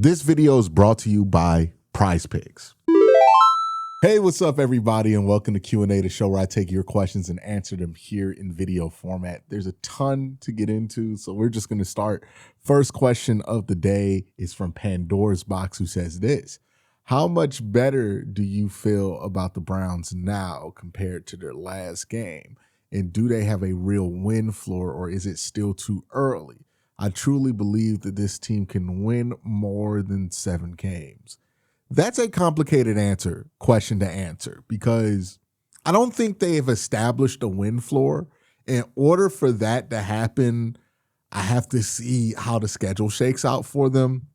This video is brought to you by PrizePicks. Hey, what's up, everybody, and welcome to QnA, the show where I take your questions and answer them here in video format. There's a ton to get into, so we're just going to start. First question of the day is from Pandora's Box, who says this: how much better do you feel about the Browns now compared to their last game? And do they have a real win floor, or is it still too early? I truly believe that this team can win more than 7 games. That's a complicated question to answer, because I don't think they have established a win floor. In order for that to happen, I have to see how the schedule shakes out for them,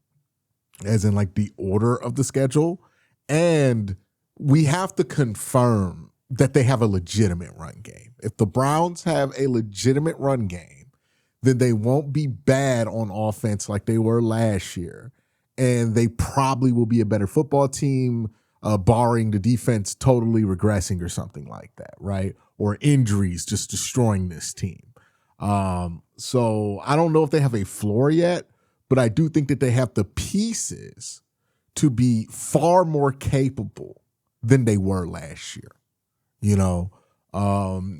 as in like the order of the schedule. And we have to confirm that they have a legitimate run game. If the Browns have a legitimate run game, then they won't be bad on offense like they were last year. And they probably will be a better football team, barring the defense totally regressing or something like that, right? Or injuries just destroying this team. So I don't know if they have a floor yet, but I do think that they have the pieces to be far more capable than they were last year. You know,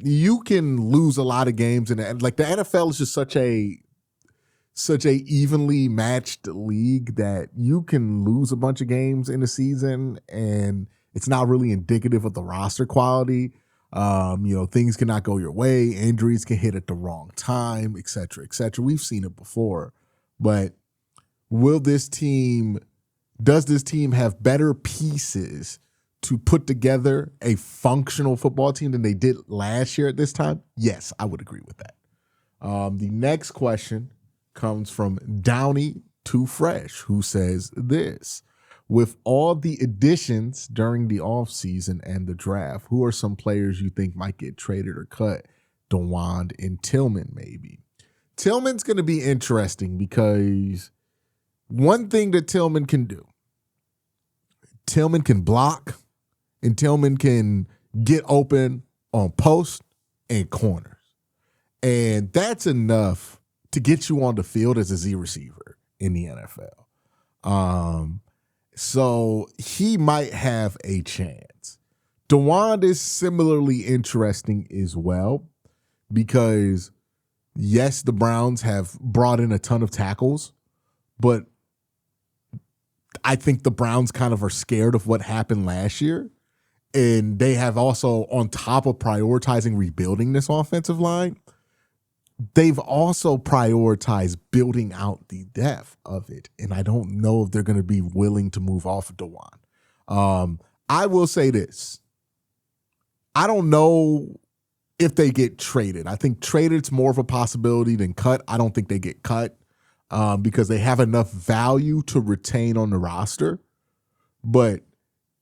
you can lose a lot of games, and like the NFL is just such a evenly matched league that you can lose a bunch of games in the season and it's not really indicative of the roster quality. Things cannot go your way. Injuries can hit at the wrong time, et cetera, et cetera. We've seen it before, but does this team have better pieces to put together a functional football team than they did last year at this time? Yes, I would agree with that. The next question comes from Downey Too Fresh, who says this: with all the additions during the offseason and the draft, who are some players you think might get traded or cut? DeWand and Tillman, maybe. Tillman's going to be interesting because one thing that Tillman can do, Tillman can block, and Tillman can get open on post and corners. And that's enough to get you on the field as a Z receiver in the NFL. So he might have a chance. DeWand is similarly interesting as well, because yes, the Browns have brought in a ton of tackles, but I think the Browns kind of are scared of what happened last year. And they have also, on top of prioritizing rebuilding this offensive line, they've also prioritized building out the depth of it. And I don't know if they're going to be willing to move off of DeWand. I will say this: I don't know if they get traded. I think traded's more of a possibility than cut. I don't think they get cut because they have enough value to retain on the roster. But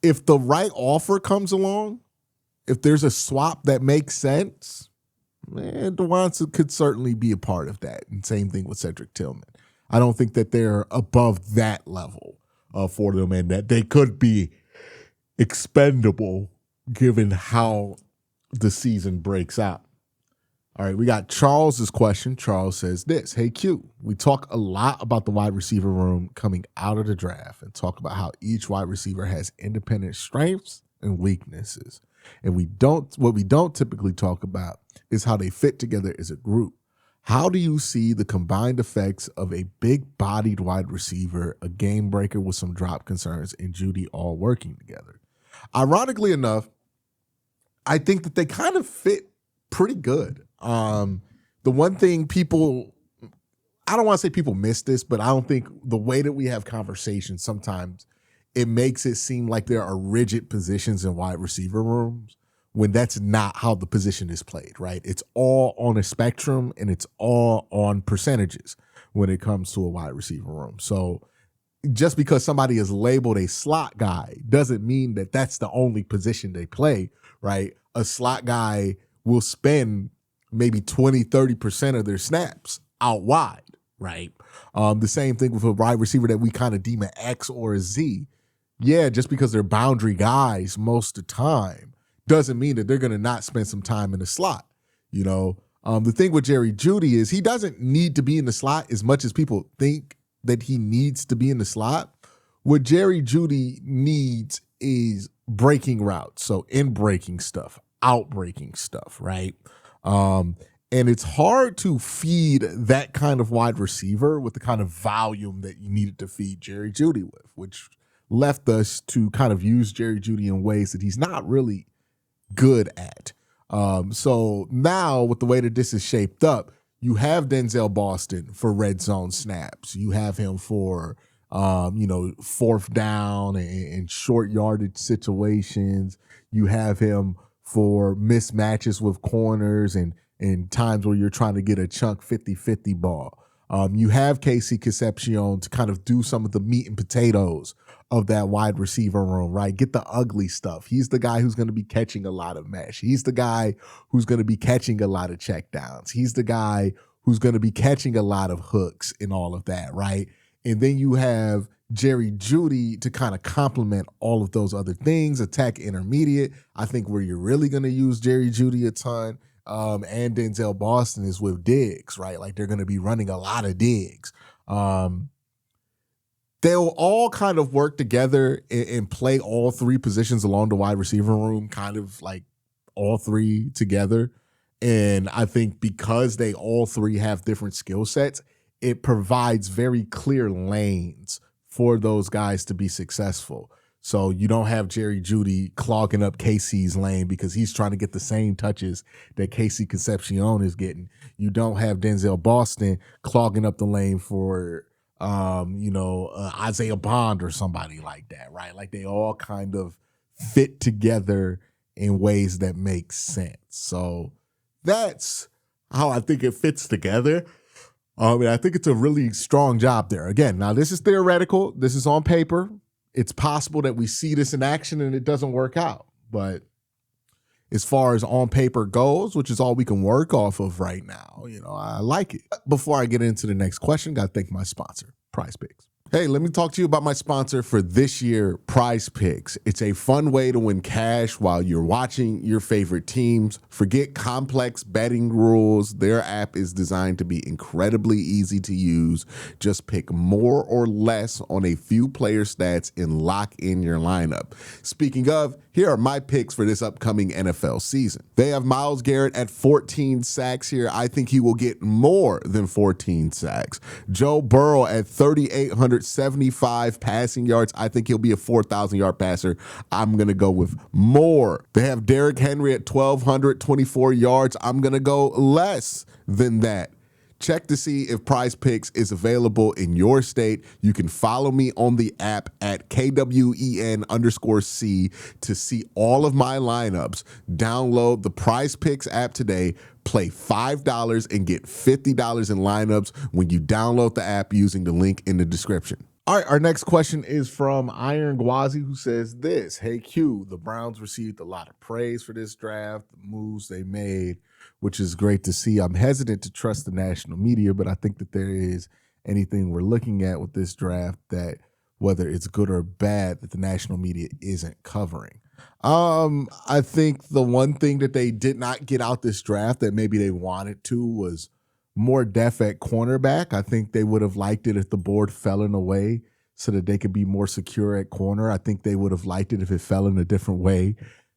if the right offer comes along, if there's a swap that makes sense, DeWand could certainly be a part of that. And same thing with Cedric Tillman. I don't think that they're above that level for them, and that they could be expendable given how the season breaks out. All right, we got Charles's question. Charles says this: hey Q, we talk a lot about the wide receiver room coming out of the draft and talk about how each wide receiver has independent strengths and weaknesses. And what we don't typically talk about is how they fit together as a group. How do you see the combined effects of a big-bodied wide receiver, a game breaker with some drop concerns, and Judy all working together? Ironically enough, I think that they kind of fit pretty good. The one thing I don't want to say people miss this, but I don't think the way that we have conversations, sometimes it makes it seem like there are rigid positions in wide receiver rooms when that's not how the position is played, right? It's all on a spectrum and it's all on percentages when it comes to a wide receiver room. So just because somebody is labeled a slot guy doesn't mean that that's the only position they play, right? A slot guy will spend maybe 20, 30% of their snaps out wide, right? The same thing with a wide receiver that we kind of deem an X or a Z. Yeah, just because they're boundary guys most of the time doesn't mean that they're going to not spend some time in the slot. You know, the thing with Jerry Jeudy is he doesn't need to be in the slot as much as people think that he needs to be in the slot. what Jerry Jeudy needs is breaking routes. So in breaking stuff, out breaking stuff, right? And it's hard to feed that kind of wide receiver with the kind of volume that you needed to feed Jerry Jeudy with, which left us to kind of use Jerry Jeudy in ways that he's not really good at. So now with the way that this is shaped up, you have Denzel Boston for red zone snaps. You have him for, fourth down and short yardage situations. You have him for mismatches with corners and times where you're trying to get a chunk 50-50 ball. You have Casey Concepcion to kind of do some of the meat and potatoes of that wide receiver room, right? Get the ugly stuff. He's the guy who's going to be catching a lot of mesh. He's the guy who's going to be catching a lot of checkdowns. He's the guy who's going to be catching a lot of hooks and all of that, right? And then you have Jerry Jeudy to kind of complement all of those other things, attack intermediate. I think where you're really going to use Jerry Jeudy a ton and Denzel Boston is with digs, right? Like they're going to be running a lot of digs. They'll all kind of work together and play all three positions along the wide receiver room, kind of like all three together. And I think because they all three have different skill sets, it provides very clear lanes for those guys to be successful. So you don't have Jerry Jeudy clogging up KC's lane because he's trying to get the same touches that Casey Concepcion is getting. You don't have Denzel Boston clogging up the lane for, Isaiah Bond or somebody like that, right? Like they all kind of fit together in ways that make sense. So that's how I think it fits together. And I think it's a really strong job there. Again, now this is theoretical. This is on paper. It's possible that we see this in action and it doesn't work out. But as far as on paper goes, which is all we can work off of right now, I like it. Before I get into the next question, got to thank my sponsor, PrizePicks. Hey, let me talk to you about my sponsor for this year, PrizePicks. It's a fun way to win cash while you're watching your favorite teams. Forget complex betting rules. Their app is designed to be incredibly easy to use. Just pick more or less on a few player stats and lock in your lineup. Speaking of, here are my picks for this upcoming NFL season. They have Myles Garrett at 14 sacks here. I think he will get more than 14 sacks. Joe Burrow at 3,875 passing yards. I think he'll be a 4,000-yard passer. I'm going to go with more. They have Derrick Henry at 1,224 yards. I'm going to go less than that. Check to see if PrizePicks is available in your state. You can follow me on the app at KWEN_C to see all of my lineups. Download the PrizePicks app today. Play $5 and get $50 in lineups when you download the app using the link in the description. All right, our next question is from Iron Gwazi, who says this. Hey, Q, the Browns received a lot of praise for this draft, the moves they made, which is great to see. I'm hesitant to trust the national media, but I think that there is anything we're looking at with this draft that, whether it's good or bad, that the national media isn't covering. I think the one thing that they did not get out this draft that maybe they wanted to was more depth at cornerback. I think they would have liked it if the board fell in a way so that they could be more secure at corner. I think they would have liked it if it fell in a different way.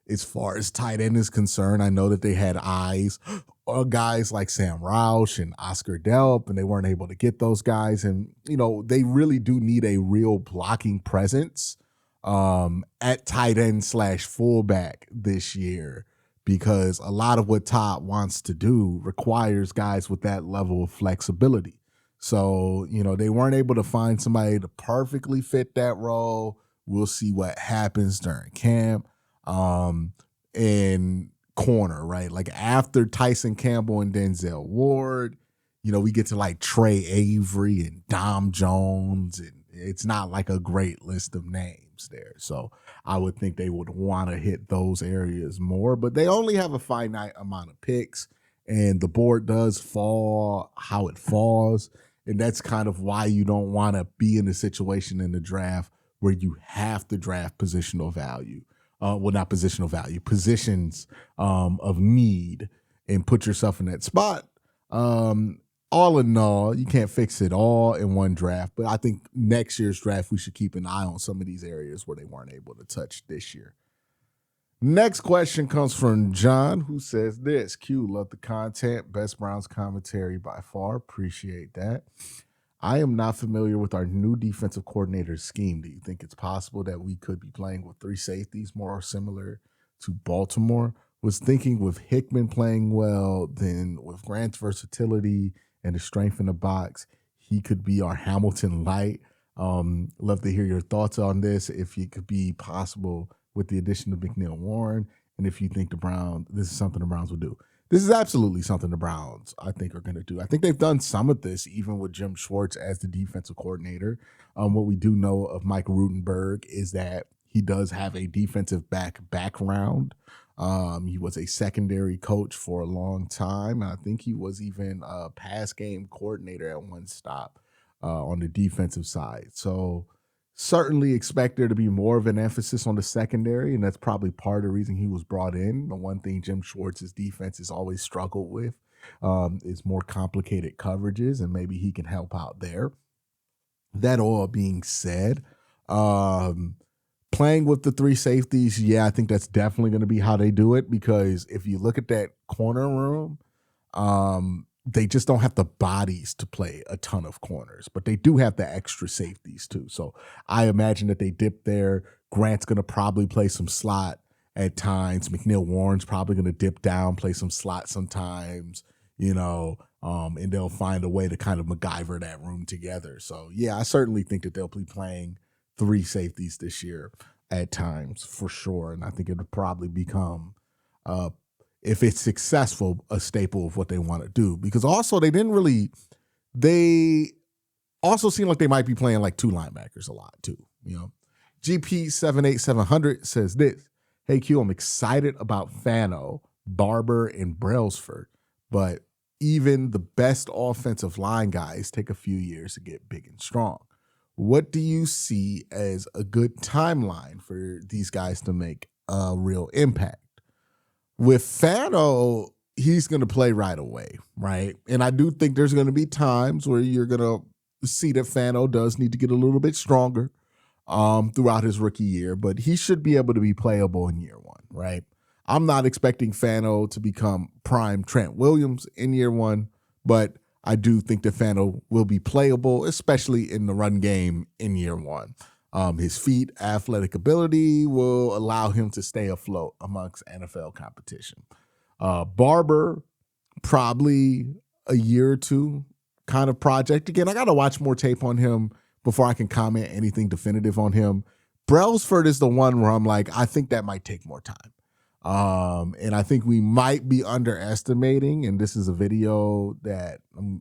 As far as tight end is concerned, I know that they had eyes on guys like Sam Roush and Oscar Delp, and they weren't able to get those guys. And, they really do need a real blocking presence at tight end / fullback this year, because a lot of what Todd wants to do requires guys with that level of flexibility. So, they weren't able to find somebody to perfectly fit that role. We'll see what happens during camp. And corner, right? Like after Tyson Campbell and Denzel Ward, we get to like Trey Avery and Dom Jones, and it's not like a great list of names there. So I would think they would want to hit those areas more, but they only have a finite amount of picks, and the board does fall how it falls. And that's kind of why you don't want to be in a situation in the draft where you have to draft positional value. Not positional value, positions of need, and put yourself in that spot. all in all, you can't fix it all in one draft, but I think next year's draft, we should keep an eye on some of these areas where they weren't able to touch this year. Next question comes from John, who says this: Q, love the content, best Browns commentary by far. Appreciate that. I am not familiar with our new defensive coordinator scheme. Do you think it's possible that we could be playing with three safeties more similar to Baltimore? Was thinking with Hickman playing well, then with Grant's versatility and the strength in the box, he could be our Hamilton light. Love to hear your thoughts on this. If it could be possible with the addition of McNeil Warren, and if you think this is something the Browns will do. This is absolutely something the Browns, I think, are going to do. I think they've done some of this, even with Jim Schwartz as the defensive coordinator. What we do know of Mike Rutenberg is that he does have a defensive background. He was a secondary coach for a long time. I think he was even a pass game coordinator at one stop on the defensive side. So certainly expect there to be more of an emphasis on the secondary, and that's probably part of the reason he was brought in. The one thing Jim Schwartz's defense has always struggled with is more complicated coverages, and maybe he can help out there. That all being said, playing with the three safeties, yeah, I think that's definitely going to be how they do it, because if you look at that corner room, they just don't have the bodies to play a ton of corners, but they do have the extra safeties too. So I imagine that they dip there. Grant's going to probably play some slot at times. McNeil Warren's probably going to dip down, play some slot sometimes, and they'll find a way to kind of MacGyver that room together. So yeah, I certainly think that they'll be playing three safeties this year at times for sure. And I think it'll probably become if it's successful, a staple of what they want to do. Because also they also seem like they might be playing like two linebackers a lot too. GP78700 says this: Hey Q, I'm excited about Fano, Barber, and Brailsford, but even the best offensive line guys take a few years to get big and strong. What do you see as a good timeline for these guys to make a real impact? With Fano, he's going to play right away, right? And I do think there's going to be times where you're going to see that Fano does need to get a little bit stronger throughout his rookie year, but he should be able to be playable in year one, right? I'm not expecting Fano to become prime Trent Williams in year one, but I do think that Fano will be playable, especially in the run game in year one. His feet, athletic ability will allow him to stay afloat amongst NFL competition. Barber, probably a year or two kind of project. Again, I got to watch more tape on him before I can comment anything definitive on him. Brailsford is the one where I'm like, I think that might take more time. And I think we might be underestimating, and this is a video that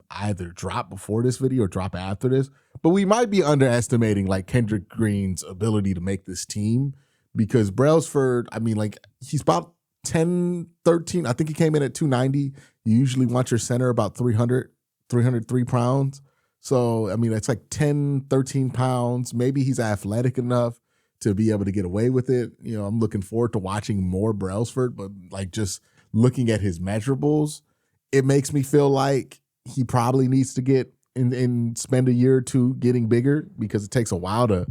either drop before this video or drop after this, but we might be underestimating like Kendrick Green's ability to make this team, because Brailsford, he's about 10, 13. I think he came in at 290. You usually want your center about 303 pounds. So, that's like 10, 13 pounds. Maybe he's athletic enough to be able to get away with it. I'm looking forward to watching more Brailsford, but like just looking at his measurables, it makes me feel like he probably needs to get and spend a year or two getting bigger, because it takes a while to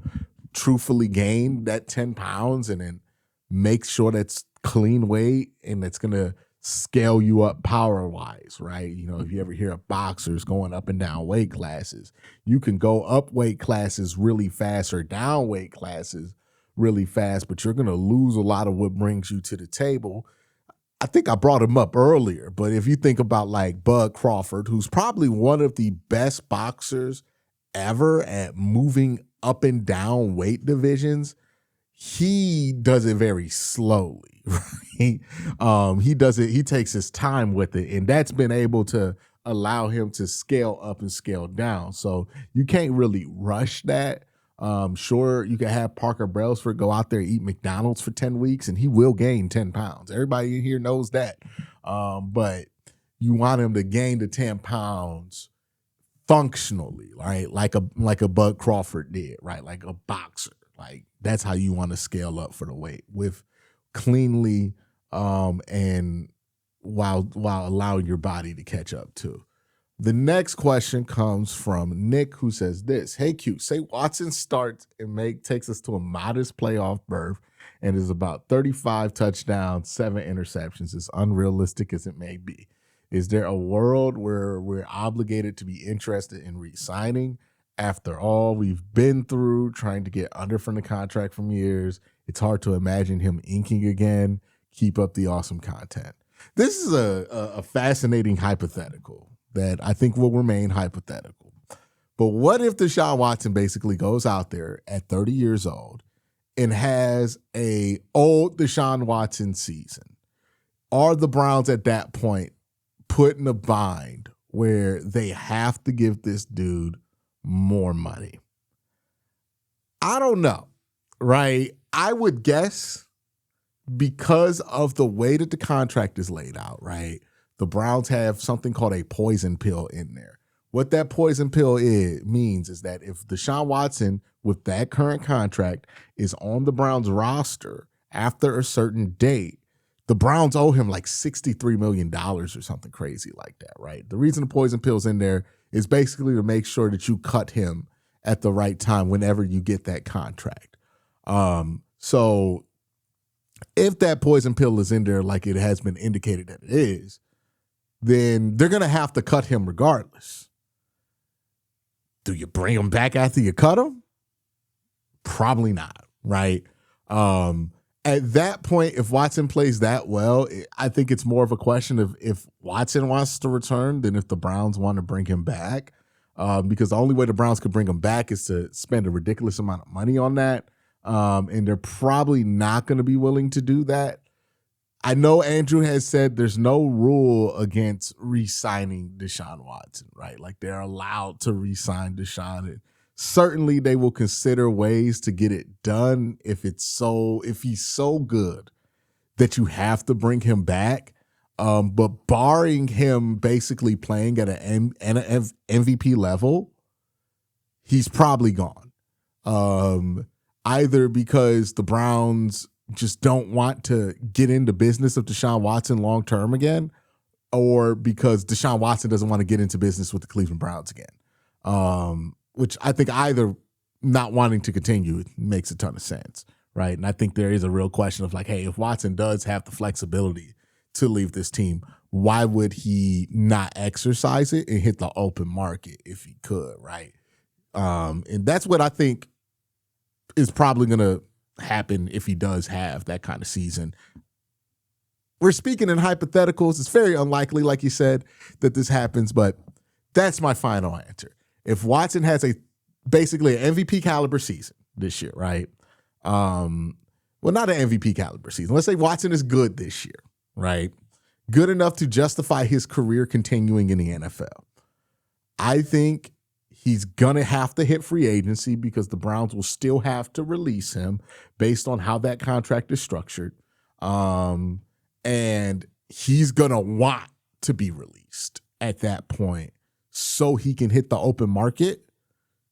truthfully gain that 10 pounds and then make sure that's clean weight and that's going to scale you up power wise, right? If you ever hear of boxers going up and down weight classes, you can go up weight classes really fast or down weight classes really fast, but you're going to lose a lot of what brings you to the table. I think I brought him up earlier, but if you think about like Bud Crawford, who's probably one of the best boxers ever at moving up and down weight divisions, he does it very slowly, right? He takes his time with it, and that's been able to allow him to scale up and scale down. So you can't really rush that. Sure, you can have Parker Brailsford go out there and eat McDonald's for 10 weeks, and he will gain 10 pounds. Everybody in here knows that. But you want him to gain the 10 pounds functionally, right? Like a Bud Crawford did, right? Like a boxer. Like that's how you want to scale up for the weight, with cleanly and while allowing your body to catch up too. The next question comes from Nick, who says this: Hey Q, say Watson starts and takes us to a modest playoff berth and is about 35 touchdowns, 7 interceptions, as unrealistic as it may be. Is there a world where we're obligated to be interested in re-signing? After all we've been through trying to get under from the contract from years, it's hard to imagine him inking again. Keep up the awesome content. This is a fascinating hypothetical that I think will remain hypothetical. But what if Deshaun Watson basically goes out there at 30 years old and has a old Deshaun Watson season? Are the Browns at that point put in a bind where they have to give this dude more money? I don't know, right? I would guess because of the way that the contract is laid out, right? The Browns have something called a poison pill in there. What that poison pill means is that if Deshaun Watson, with that current contract, is on the Browns roster after a certain date, the Browns owe him like $63 million or something crazy like that, right? The reason the poison pill's in there is basically to make sure that you cut him at the right time whenever you get that contract. So if that poison pill is in there like it has been indicated that it is, then they're going to have to cut him regardless. Do you bring him back after you cut him? Probably not, right? At that point, if Watson plays that well, I think it's more of a question of if Watson wants to return than if the Browns want to bring him back. Because the only way the Browns could bring him back is to spend a ridiculous amount of money on that. And they're probably not going to be willing to do that. I know Andrew has said there's no rule against re-signing Deshaun Watson, right? Like they're allowed to re-sign Deshaun. And certainly they will consider ways to get it done if he's so good that you have to bring him back. But barring him basically playing at an MVP level, he's probably gone. Either because the Browns just don't want to get into business of Deshaun Watson long-term again, or because Deshaun Watson doesn't want to get into business with the Cleveland Browns again, which I think either not wanting to continue makes a ton of sense, right? And I think there is a real question of like, hey, if Watson does have the flexibility to leave this team, why would he not exercise it and hit the open market if he could, right? And that's what I think is probably going to happen if he does have that kind of season. We're speaking in hypotheticals. It's very unlikely, like you said, that this happens, but that's my final answer. If Watson has basically an MVP caliber season this year, right? Well, not an MVP caliber season. Let's say Watson is good this year, right? Good enough to justify his career continuing in the NFL. I think he's going to have to hit free agency because the Browns will still have to release him based on how that contract is structured. And he's going to want to be released at that point so he can hit the open market,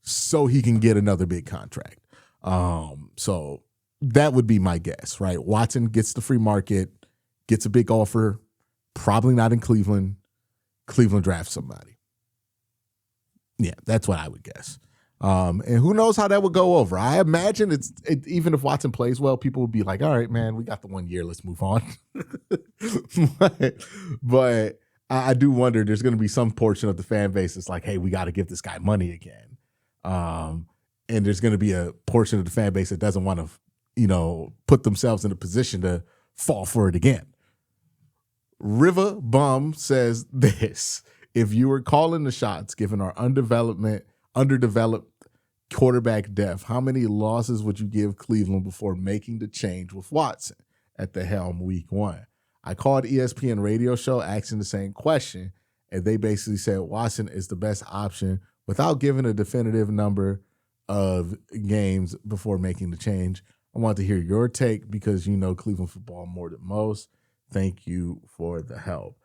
so he can get another big contract. So that would be my guess, right? Watson gets the free market, gets a big offer, probably not in Cleveland. Cleveland drafts somebody. Yeah, that's what I would guess. And who knows how that would go over. I imagine even if Watson plays well, people would be like, all right, man, we got the 1 year. Let's move on. but I do wonder there's going to be some portion of the fan base that's like, hey, we got to give this guy money again. And there's going to be a portion of the fan base that doesn't want to, put themselves in a position to fall for it again. River Bum says this: if you were calling the shots, given our underdeveloped quarterback depth, how many losses would you give Cleveland before making the change with Watson at the helm week 1? I called ESPN radio show asking the same question, and they basically said Watson is the best option without giving a definitive number of games before making the change. I want to hear your take because you know Cleveland football more than most. Thank you for the help.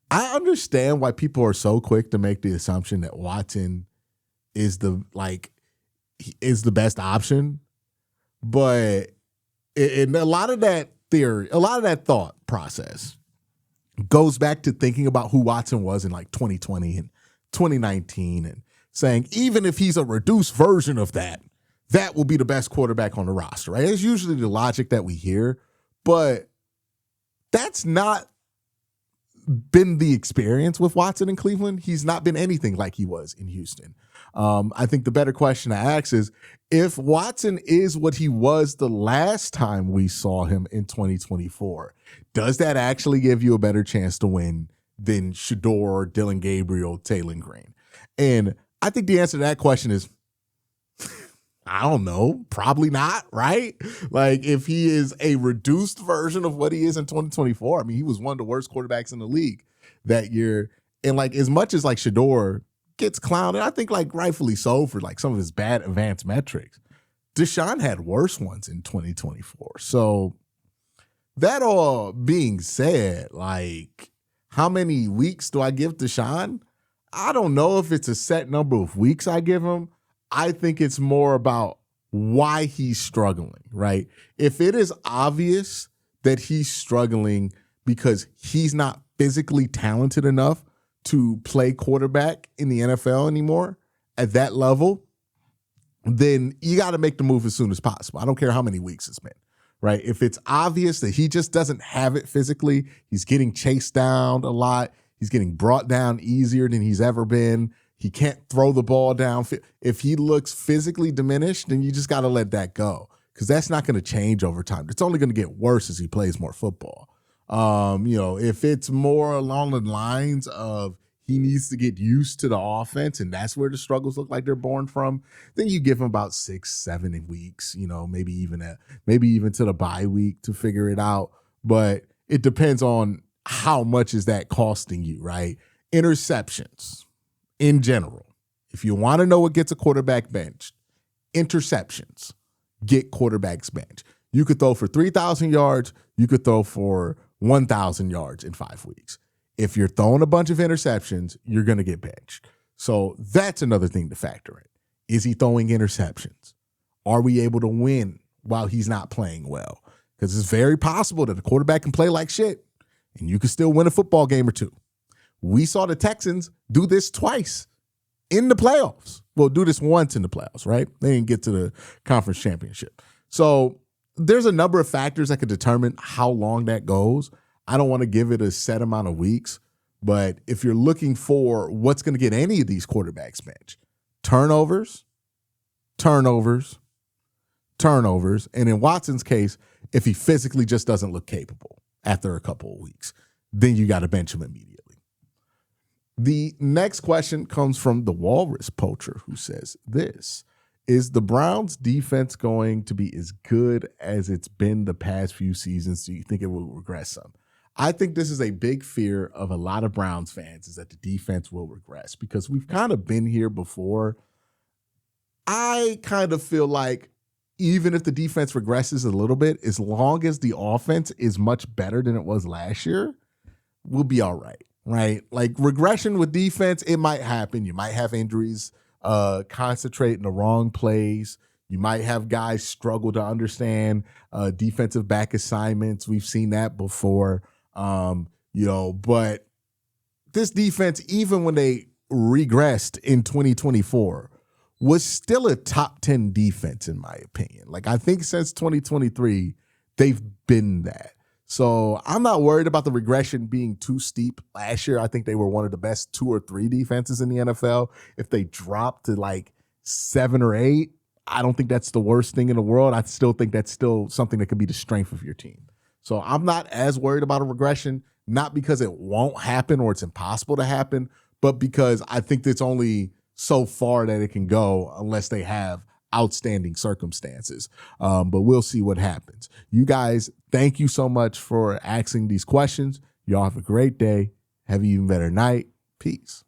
I understand why people are so quick to make the assumption that Watson is the best option, but in a lot of that theory, a lot of that thought process goes back to thinking about who Watson was in like 2020 and 2019 and saying, even if he's a reduced version of that, that will be the best quarterback on the roster, right? It's usually the logic that we hear, but that's not been the experience with Watson in Cleveland. He's not been anything like he was in Houston. I think the better question to ask is, if Watson is what he was the last time we saw him in 2024, does that actually give you a better chance to win than Shador, Dylan Gabriel, Taylor Green? And I think the answer to that question is, I don't know, probably not, right? Like, if he is a reduced version of what he is in 2024, I mean, he was one of the worst quarterbacks in the league that year. And like, as much as like Shador gets clowned, and I think like rightfully so for like some of his bad advanced metrics, Deshaun had worse ones in 2024. So that all being said, like, how many weeks do I give Deshaun? I don't know if it's a set number of weeks I give him. I think it's more about why he's struggling, right? If it is obvious that he's struggling because he's not physically talented enough to play quarterback in the NFL anymore at that level, then you got to make the move as soon as possible. I don't care how many weeks it's been, right? If it's obvious that he just doesn't have it physically, he's getting chased down a lot, he's getting brought down easier than he's ever been, he can't throw the ball down. If he looks physically diminished, then you just got to let that go, because that's not going to change over time. It's only going to get worse as he plays more football. If it's more along the lines of he needs to get used to the offense, and that's where the struggles look like they're born from, then you give him about 6-7 weeks, maybe even to the bye week to figure it out. But it depends on how much is that costing you, right? Interceptions. In general, if you want to know what gets a quarterback benched, interceptions get quarterbacks benched. You could throw for 3,000 yards. You could throw for 1,000 yards in 5 weeks. If you're throwing a bunch of interceptions, you're going to get benched. So that's another thing to factor in. Is he throwing interceptions? Are we able to win while he's not playing well? Because it's very possible that a quarterback can play like shit and you can still win a football game or two. We saw the Texans do this twice in the playoffs. Well, do this once in the playoffs, right? They didn't get to the conference championship. So there's a number of factors that could determine how long that goes. I don't want to give it a set amount of weeks, but if you're looking for what's going to get any of these quarterbacks benched, turnovers, and in Watson's case, if he physically just doesn't look capable after a couple of weeks, then you got to bench him immediately. The next question comes from the Walrus Poacher, who says this: is the Browns defense going to be as good as it's been the past few seasons? Do you think it will regress some? I think this is a big fear of a lot of Browns fans, is that the defense will regress, because we've kind of been here before. I kind of feel like even if the defense regresses a little bit, as long as the offense is much better than it was last year, we'll be all right. Right? Like, regression with defense, it might happen. You might have injuries, concentrate in the wrong plays. You might have guys struggle to understand defensive back assignments. We've seen that before. But this defense, even when they regressed in 2024, was still a top 10 defense, in my opinion. Like, I think since 2023, they've been that. So I'm not worried about the regression being too steep. Last year, I think they were one of the best 2 or 3 defenses in the NFL. If they dropped to like 7 or 8, I don't think that's the worst thing in the world. I still think that's still something that could be the strength of your team. So I'm not as worried about a regression, not because it won't happen or it's impossible to happen, but because I think it's only so far that it can go unless they have outstanding circumstances. But we'll see what happens. You guys, thank you so much for asking these questions. Y'all have a great day. Have an even better night. Peace.